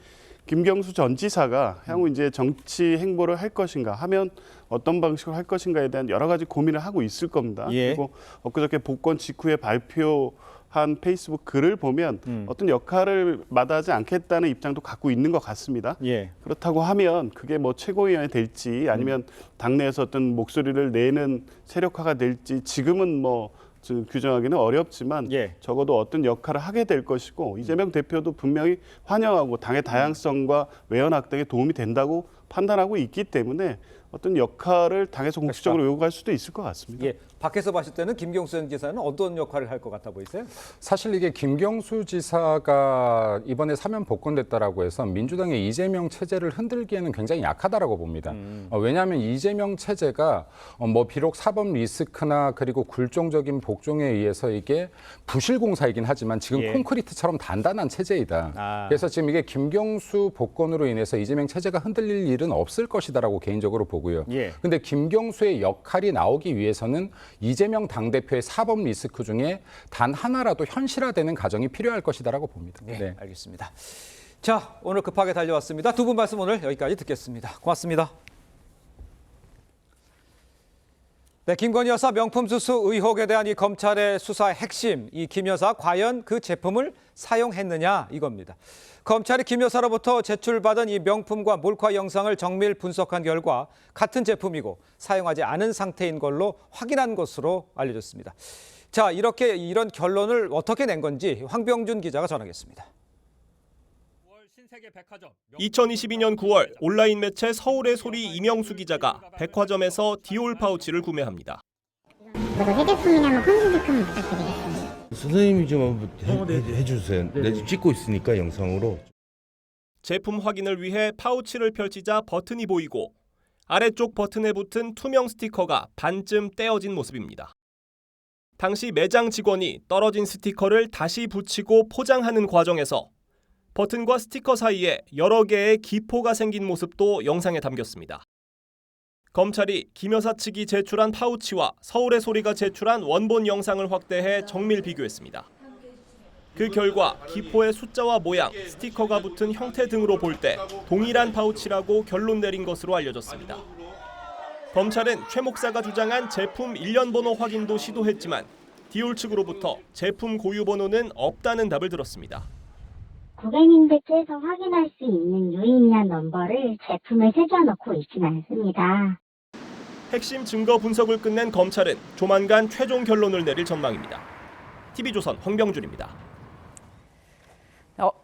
김경수 전 지사가 향후 이제 정치 행보를 할 것인가 하면 어떤 방식으로 할 것인가에 대한 여러 가지 고민을 하고 있을 겁니다. 그리고 엊그저께 복권 직후에 발표한 페이스북 글을 보면 어떤 역할을 마다하지 않겠다는 입장도 갖고 있는 것 같습니다. 그렇다고 하면 그게 뭐 최고위원이 될지 아니면 당내에서 어떤 목소리를 내는 세력화가 될지 지금은 뭐 규정하기는 어렵지만 적어도 어떤 역할을 하게 될 것이고 이재명 대표도 분명히 환영하고 당의 다양성과 외연 확대에 도움이 된다고 판단하고 있기 때문에 어떤 역할을 당에서 공식적으로 요구할 수도 있을 것 같습니다. 예, 밖에서 봤을 때는 김경수 전 지사는 어떤 역할을 할 것 같아 보이세요? 사실 이게 김경수 지사가 이번에 사면 복권됐다라고 해서 민주당의 이재명 체제를 흔들기에는 굉장히 약하다라고 봅니다. 왜냐하면 이재명 체제가 뭐 비록 사법 리스크나 그리고 굴종적인 복종에 의해서 이게 부실공사이긴 하지만 지금 예. 콘크리트처럼 단단한 체제이다. 그래서 지금 이게 김경수 복권으로 인해서 이재명 체제가 흔들릴 일은 없을 것이다라고 개인적으로 보고요. 예. 근데 김경수의 역할이 나오기 위해서는 이재명 당대표의 사법 리스크 중에 단 하나라도 현실화되는 과정이 필요할 것이다라고 봅니다. 네, 알겠습니다. 자, 오늘 급하게 달려왔습니다. 두 분 말씀 오늘 여기까지 듣겠습니다. 고맙습니다. 네, 김건희 여사 명품 수수 의혹에 대한 이 검찰의 수사의 핵심, 이 김 여사 과연 그 제품을 사용했느냐 이겁니다. 검찰이 김 여사로부터 제출받은 이 명품과 몰카 영상을 정밀 분석한 결과 같은 제품이고 사용하지 않은 상태인 걸로 확인한 것으로 알려졌습니다. 자, 이런 결론을 어떻게 낸 건지 황병준 기자가 전하겠습니다. 2022년 9월 온라인 매체 서울의 소리 이명수 기자가 백화점에서 디올 파우치를 구매합니다. 이거 새 제품이냐면 환불 제품 부탁드리겠습니다. 선생님이 좀 해주세요. 내 지금 찍고 있으니까 영상으로. 제품 확인을 위해 파우치를 펼치자 버튼이 보이고 아래쪽 버튼에 붙은 투명 스티커가 반쯤 떼어진 모습입니다. 당시 매장 직원이 떨어진 스티커를 다시 붙이고 포장하는 과정에서 버튼과 스티커 사이에 여러 개의 기포가 생긴 모습도 영상에 담겼습니다. 검찰이 김 여사 측이 제출한 파우치와 서울의 소리가 제출한 원본 영상을 확대해 정밀 비교했습니다. 그 결과 기포의 숫자와 모양, 스티커가 붙은 형태 등으로 볼 때 동일한 파우치라고 결론 내린 것으로 알려졌습니다. 검찰은 최 목사가 주장한 제품 일련 번호 확인도 시도했지만 디올 측으로부터 제품 고유 번호는 없다는 답을 들었습니다. 고객님들께서 확인할 수 있는 유의미한 넘버를 제품에 새겨놓고 있지는 않습니다. 핵심 증거 분석을 끝낸 검찰은 조만간 최종 결론을 내릴 전망입니다. TV조선 황병준입니다.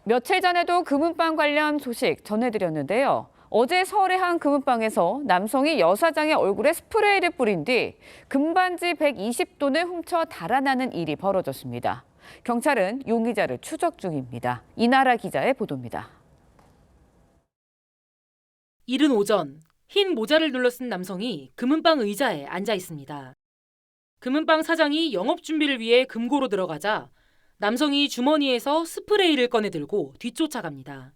며칠 전에도 금은방 관련 소식 전해드렸는데요. 어제 서울의 한 금은방에서 남성이 여사장의 얼굴에 스프레이를 뿌린 뒤 금반지 120돈을 훔쳐 달아나는 일이 벌어졌습니다. 경찰은 용의자를 추적 중입니다. 이나라 기자의 보도입니다. 이른 오전, 흰 모자를 둘러쓴 남성이 금은방 의자에 앉아 있습니다. 금은방 사장이 영업 준비를 위해 금고로 들어가자 남성이 주머니에서 스프레이를 꺼내 들고 뒤쫓아갑니다.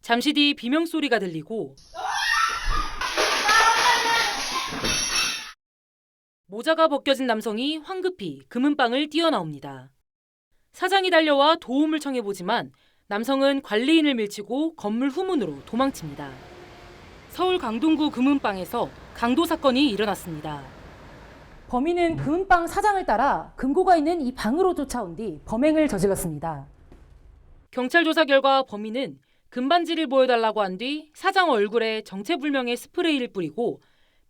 잠시 뒤 비명소리가 들리고 모자가 벗겨진 남성이 황급히 금은방을 뛰어나옵니다. 사장이 달려와 도움을 청해보지만 남성은 관리인을 밀치고 건물 후문으로 도망칩니다. 서울 강동구 금은방에서 강도 사건이 일어났습니다. 범인은 금은방 사장을 따라 금고가 있는 이 방으로 쫓아온 뒤 범행을 저질렀습니다. 경찰 조사 결과 범인은 금반지를 보여달라고 한 뒤 사장 얼굴에 정체불명의 스프레이를 뿌리고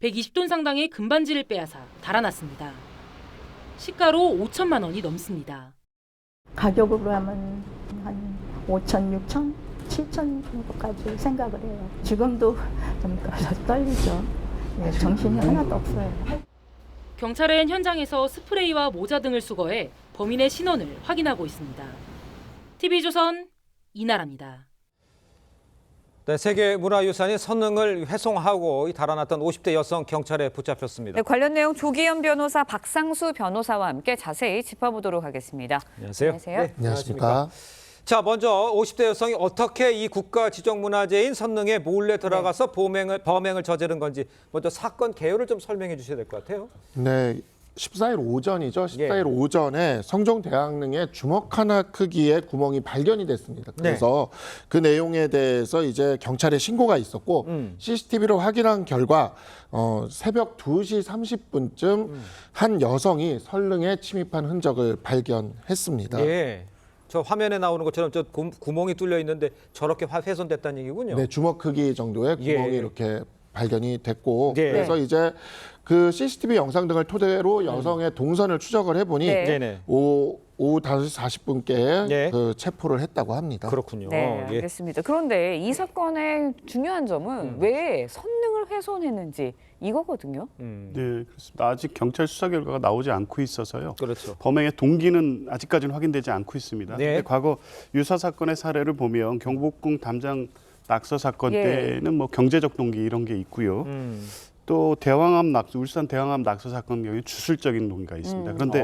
120돈 상당의 금반지를 빼앗아 달아났습니다. 시가로 5천만 원이 넘습니다. 가격으로 하면 한 5천, 6천, 7천 정도까지 생각을 해요. 지금도 좀 떨리죠. 정신이 하나도 없어요. 경찰은 현장에서 스프레이와 모자 등을 수거해 범인의 신원을 확인하고 있습니다. TV조선 이나라입니다. 네, 세계문화유산인 선릉을 훼손하고 달아났던 50대 여성 경찰에 붙잡혔습니다. 네, 관련 내용 조기현 변호사, 박상수 변호사와 함께 자세히 짚어보도록 하겠습니다. 안녕하세요. 네, 안녕하십니까. 자, 먼저 50대 여성이 어떻게 이 국가지정문화재인 선릉에 몰래 들어가서 범행을 저지른 건지 먼저 사건 개요를 좀 설명해 주셔야 될 것 같아요. 네. 14일 오전이죠. 14일 오전에 성종대왕릉에 주먹 하나 크기의 구멍이 발견이 됐습니다. 그래서 그 내용에 대해서 이제 경찰에 신고가 있었고 CCTV로 확인한 결과 새벽 2시 30분쯤 한 여성이 설릉에 침입한 흔적을 발견했습니다. 예. 저 화면에 나오는 것처럼 저 구멍이 뚫려 있는데 저렇게 훼손됐다는 얘기군요. 네, 주먹 크기 정도의 구멍이 이렇게 발견이 됐고 네. 그래서 이제 그 CCTV 영상 등을 토대로 여성의 동선을 추적을 해보니 네. 오후 5시 40분께 네. 그 체포를 했습니다. 합니다. 그렇군요. 네, 알겠습니다. 그런데 이 사건의 중요한 점은 왜 선능을 훼손했는지 이거거든요. 네, 그렇습니다. 아직 경찰 수사 결과가 나오지 않고 있어서요. 그렇죠. 범행의 동기는 아직까지는 확인되지 않고 있습니다. 네. 근데 과거 유사 사건의 사례를 보면 경복궁 담장 낙서 사건 예. 때는 뭐 경제적 동기 이런 게 있고요. 또 대왕암 낙서, 울산 대왕암 낙서 사건 경우에 주술적인 동기가 있습니다. 그런데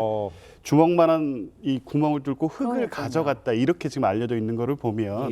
주먹만한 이 구멍을 뚫고 흙을 가져갔다 이렇게 지금 알려져 있는 거를 보면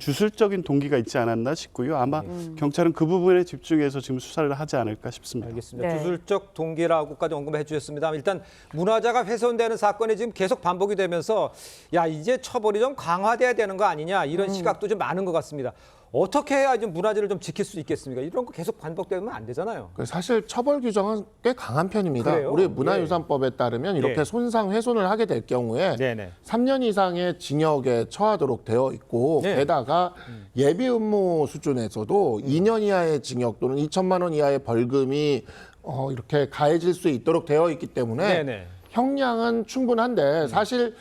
주술적인 동기가 있지 않았나 싶고요. 아마 경찰은 그 부분에 집중해서 지금 수사를 하지 않을까 싶습니다. 알겠습니다. 주술적 동기라고까지 언급해 주셨습니다. 일단 문화재가 훼손되는 사건이 지금 계속 반복이 되면서 야 이제 처벌이 좀 강화돼야 되는 거 아니냐 이런 시각도 좀 많은 것 같습니다. 어떻게 해야 좀 문화재를 좀 지킬 수 있겠습니까? 이런 거 계속 반복되면 안 되잖아요. 사실 처벌 규정은 꽤 강한 편입니다. 그래요? 우리 문화유산법에 따르면 이렇게 손상 훼손을 하게 될 경우에 3년 이상의 징역에 처하도록 되어 있고 게다가 예비 음모 수준에서도 2년 이하의 징역 또는 2천만 원 이하의 벌금이 이렇게 가해질 수 있도록 되어 있기 때문에 형량은 충분한데 사실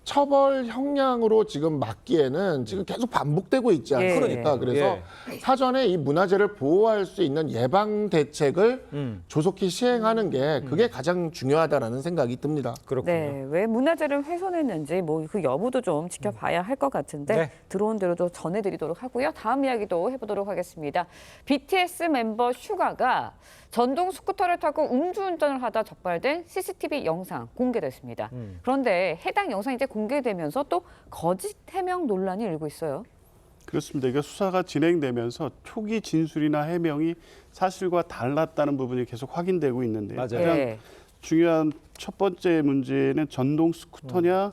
처벌 형량으로 지금 막기에는 지금 계속 반복되고 있지 않습니까? 그래서 사전에 이 문화재를 보호할 수 있는 예방 대책을 조속히 시행하는 게 그게 가장 중요하다라는 생각이 듭니다. 그렇군요. 네, 왜 문화재를 훼손했는지 뭐 그 여부도 좀 지켜봐야 할 것 같은데 들어온 대로도 전해드리도록 하고요. 다음 이야기도 해보도록 하겠습니다. BTS 멤버 슈가가 전동 스쿠터를 타고 음주운전을 하다 적발된 CCTV 영상 공개됐습니다. 그런데 해당 영상이 이제 공개되면서 또 거짓 해명 논란이 일고 있어요. 그렇습니다. 이게 수사가 진행되면서 초기 진술이나 해명이 사실과 달랐다는 부분이 계속 확인되고 있는데요. 가장 중요한 첫 번째 문제는 전동 스쿠터냐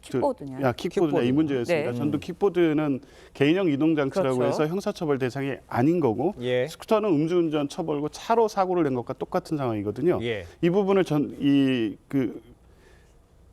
킥보드냐? 킥보드냐 이 문제였습니다. 전동 킥보드는 개인형 이동 장치라고 해서 형사처벌 대상이 아닌 거고 스쿠터는 음주운전 처벌고 차로 사고를 낸 것과 똑같은 상황이거든요. 이 부분을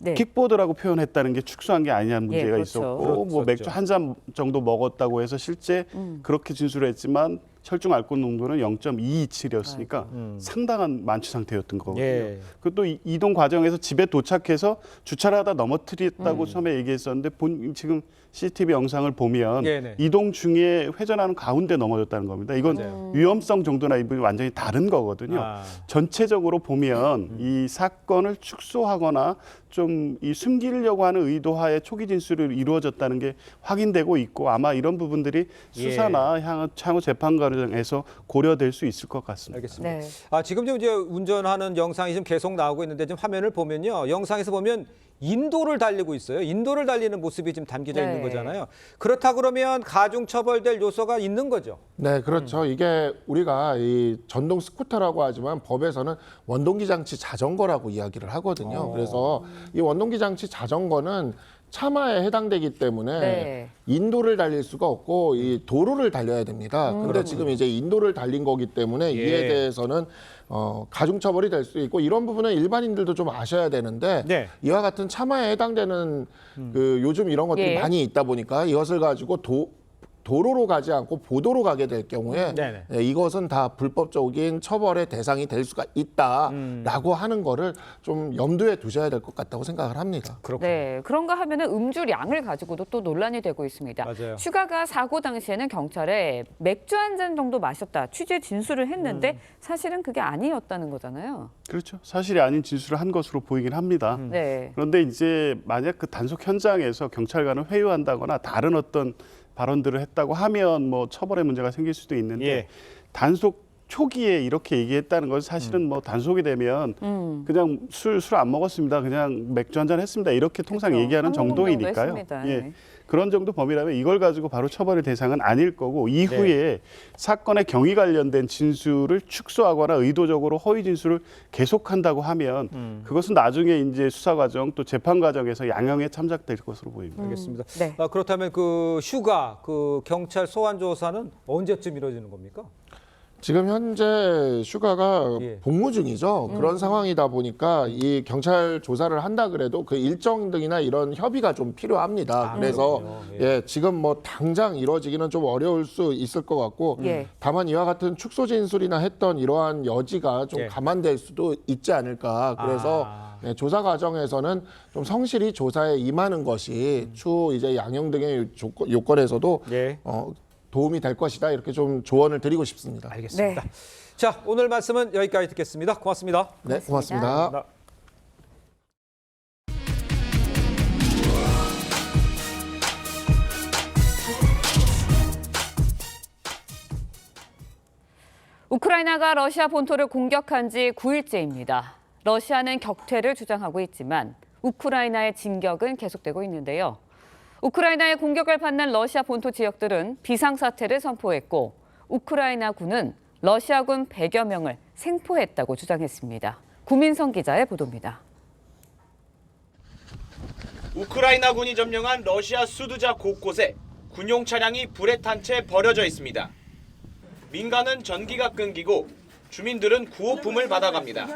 킥보드라고 표현했다는 게 축소한 게 아니냐는 문제가 있었고 뭐 맥주 한 잔 정도 먹었다고 해서 실제 그렇게 진술을 했지만 혈중 알코올 농도는 0.227이었으니까 상당한 만취 상태였던 거거든요. 그리고 또 이동 과정에서 집에 도착해서 주차를 하다 넘어뜨렸다고 처음에 얘기했었는데 지금 CCTV 영상을 보면 이동 중에 회전하는 가운데 넘어졌다는 겁니다. 이건 위험성 정도나 이 부분이 완전히 다른 거거든요. 전체적으로 보면 이 사건을 축소하거나 좀 이 숨기려고 하는 의도하에 초기 진술이 이루어졌다는 게 확인되고 있고 아마 이런 부분들이 수사나 향후 재판 과정에서 고려될 수 있을 것 같습니다. 알겠습니다. 지금 이제 운전하는 영상이 지금 계속 나오고 있는데 지금 화면을 보면요. 영상에서 보면 인도를 달리고 있어요. 인도를 달리는 모습이 지금 담겨져 있는 거잖아요. 그렇다 그러면 가중 처벌될 요소가 있는 거죠. 네, 그렇죠. 이게 우리가 이 전동 스쿠터라고 하지만 법에서는 원동기 장치 자전거라고 이야기를 하거든요. 그래서 이 원동기 장치 자전거는 차마에 해당되기 때문에 인도를 달릴 수가 없고 이 도로를 달려야 됩니다. 근데 지금 이제 인도를 달린 거기 때문에 이에 대해서는 가중 처벌이 될 수 있고 이런 부분은 일반인들도 좀 아셔야 되는데 이와 같은 차마에 해당되는 그 요즘 이런 것들이 많이 있다 보니까 이것을 가지고 도로로 가지 않고 보도로 가게 될 경우에 이것은 다 불법적인 처벌의 대상이 될 수가 있다라고 하는 거를 좀 염두에 두셔야 될 것 같다고 생각을 합니다. 네, 그런가 하면은 음주량을 가지고도 또 논란이 되고 있습니다. 슈가가 사고 당시에는 경찰에 맥주 한 잔 정도 마셨다 취재 진술을 했는데 사실은 그게 아니었다는 거잖아요. 그렇죠. 사실이 아닌 진술을 한 것으로 보이긴 합니다. 그런데 이제 만약 그 단속 현장에서 경찰관을 회유한다거나 다른 어떤 발언들을 했다고 하면 뭐 처벌의 문제가 생길 수도 있는데 단속 초기에 이렇게 얘기했다는 건 사실은 뭐 단속이 되면 그냥 술 안 먹었습니다. 그냥 맥주 한잔 했습니다. 이렇게 통상 얘기하는 정도이니까요. 그런 정도 범위라면 이걸 가지고 바로 처벌의 대상은 아닐 거고 이후에 사건의 경위 관련된 진술을 축소하거나 의도적으로 허위 진술을 계속한다고 하면 그것은 나중에 이제 수사 과정 또 재판 과정에서 양형에 참작될 것으로 보입니다. 알겠습니다. 그렇다면 그 슈가 그 경찰 소환 조사는 언제쯤 이루어지는 겁니까? 지금 현재 슈가가 복무 중이죠. 그런 상황이다 보니까 이 경찰 조사를 한다 그래도 그 일정 등이나 이런 협의가 좀 필요합니다. 그래서 지금 뭐 당장 이루어지기는 좀 어려울 수 있을 것 같고 다만 이와 같은 축소 진술이나 했던 이러한 여지가 좀 감안될 수도 있지 않을까. 그래서 조사 과정에서는 좀 성실히 조사에 임하는 것이 추후 이제 양형 등의 요건에서도 도움이 될 것이다. 이렇게 좀 조언을 드리고 싶습니다. 알겠습니다. 자, 오늘 말씀은 여기까지 듣겠습니다. 고맙습니다. 네, 고맙습니다. 우크라이나가 러시아 본토를 공격한 지 9일째입니다. 러시아는 격퇴를 주장하고 있지만 우크라이나의 진격은 계속되고 있는데요. 우크라이나의 공격을 받는 러시아 본토 지역들은 비상사태를 선포했고 우크라이나군은 러시아군 100여 명을 생포했다고 주장했습니다. 구민성 기자의 보도입니다. 우크라이나군이 점령한 러시아 수도자 곳곳에 군용 차량이 불에 탄 채 버려져 있습니다. 민가는 전기가 끊기고 주민들은 구호품을 받아갑니다.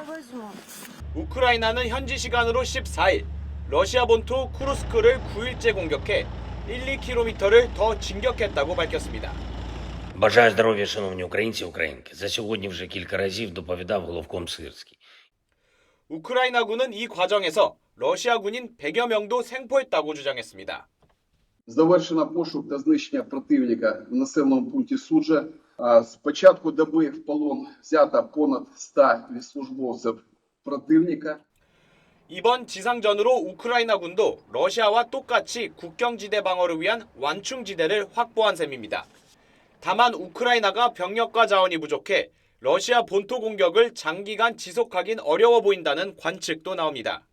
우크라이나는 현지 시간으로 14일 러시아 본토 쿠르스크를 9일째 공격해 1-2km를 더 진격했다고 밝혔습니다. Бажаю здоров'я, шановні українці, українки. За сьогодні вже кілька разів доповідав головком Сирський. 우크라이나군은 이 과정에서 러시아 군인 100여 명도 생포했다고 주장했습니다. Завершено пошук та знищення противника в населеному пункті Суджа. З початку доби в полон взято понад 100 службовців противника. 이번 지상전으로 우크라이나군도 러시아와 똑같이 국경지대 방어를 위한 완충지대를 확보한 셈입니다. 다만 우크라이나가 병력과 자원이 부족해 러시아 본토 공격을 장기간 지속하긴 어려워 보인다는 관측도 나옵니다.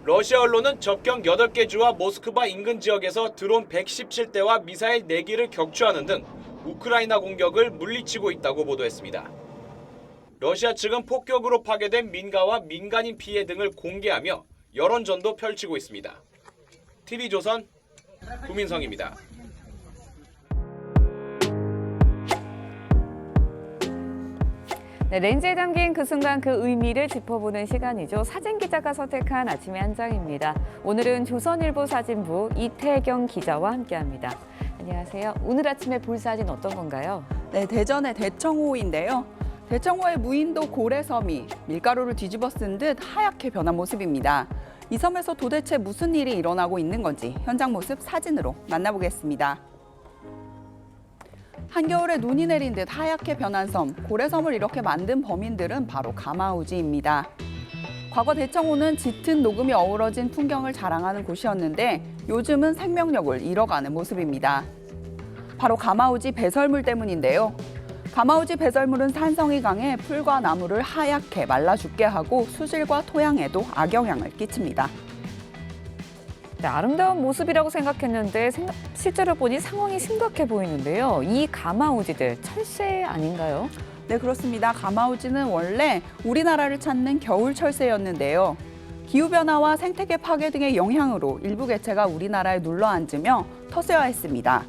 러시아 언론은 접경 8개 주와 모스크바 인근 지역에서 드론 117대와 미사일 4기를 격추하는 등 우크라이나 공격을 물리치고 있다고 보도했습니다. 러시아 측은 폭격으로 파괴된 민가와 민간인 피해 등을 공개하며 여론전도 펼치고 있습니다. TV조선 구민성입니다. 네, 렌즈에 담긴 그 순간 그 의미를 짚어보는 시간이죠. 사진 기자가 선택한 아침의 한 장입니다. 오늘은 조선일보 사진부 이태경 기자와 함께합니다. 안녕하세요. 오늘 아침에 볼 사진 어떤 건가요? 네, 대전의 대청호인데요. 대청호의 무인도 고래섬이 밀가루를 뒤집어 쓴 듯 하얗게 변한 모습입니다. 이 섬에서 도대체 무슨 일이 일어나고 있는 건지 현장 모습 사진으로 만나보겠습니다. 한겨울에 눈이 내린 듯 하얗게 변한 섬, 고래섬을 이렇게 만든 범인들은 바로 가마우지입니다. 과거 대청호는 짙은 녹음이 어우러진 풍경을 자랑하는 곳이었는데 요즘은 생명력을 잃어가는 모습입니다. 바로 가마우지 배설물 때문인데요. 가마우지 배설물은 산성이 강해 풀과 나무를 하얗게 말라 죽게 하고 수질과 토양에도 악영향을 끼칩니다. 네, 아름다운 모습이라고 생각했는데 실제로 보니 상황이 심각해 보이는데요. 이 가마우지들 철새 아닌가요? 네, 그렇습니다. 가마우지는 원래 우리나라를 찾는 겨울 철새였는데요. 기후변화와 생태계 파괴 등의 영향으로 일부 개체가 우리나라에 눌러앉으며 터세화했습니다.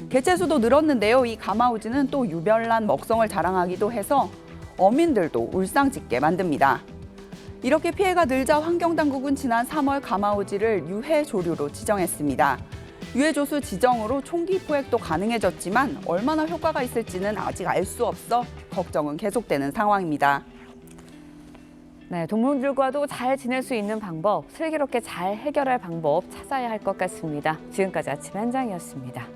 개체 수도 늘었는데요. 이 가마우지는 또 유별난 먹성을 자랑하기도 해서 어민들도 울상짓게 만듭니다. 이렇게 피해가 늘자 환경당국은 지난 3월 가마우지를 유해조류로 지정했습니다. 유해조수 지정으로 총기 포획도 가능해졌지만 얼마나 효과가 있을지는 아직 알 수 없어 걱정은 계속되는 상황입니다. 네, 동물들과도 잘 지낼 수 있는 방법, 슬기롭게 잘 해결할 방법 찾아야 할 것 같습니다. 지금까지 아침 한 장이었습니다.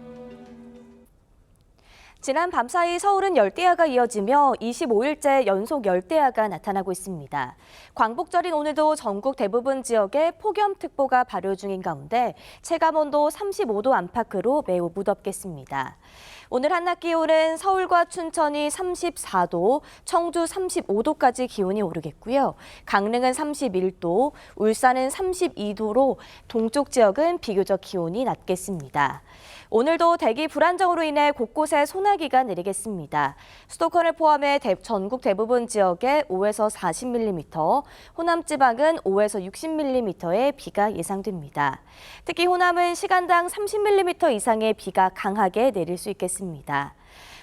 지난 밤사이 서울은 열대야가 이어지며 25일째 연속 열대야가 나타나고 있습니다. 광복절인 오늘도 전국 대부분 지역에 폭염특보가 발효 중인 가운데 체감온도 35도 안팎으로 매우 무덥겠습니다. 오늘 한낮 기온은 서울과 춘천이 34도, 청주 35도까지 기온이 오르겠고요. 강릉은 31도, 울산은 32도로 동쪽 지역은 비교적 기온이 낮겠습니다. 오늘도 대기 불안정으로 인해 곳곳에 소나기가 내리겠습니다. 수도권을 포함해 전국 대부분 지역에 5에서 40mm, 호남 지방은 5에서 60mm의 비가 예상됩니다. 특히 호남은 시간당 30mm 이상의 비가 강하게 내릴 수 있겠습니다.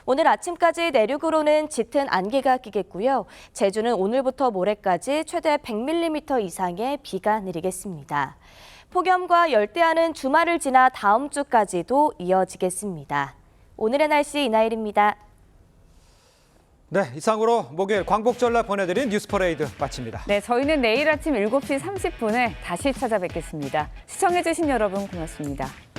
오늘 아침까지 내륙으로는 짙은 안개가 끼겠고요. 제주는 오늘부터 모레까지 최대 100mm 이상의 비가 내리겠습니다. 폭염과 열대야는 주말을 지나 다음 주까지도 이어지겠습니다. 오늘의 날씨 이나일입니다. 네, 이상으로 목요일 광복절날 보내드린 뉴스퍼레이드 마칩니다. 네, 저희는 내일 아침 7시 30분에 다시 찾아뵙겠습니다. 시청해주신 여러분 고맙습니다.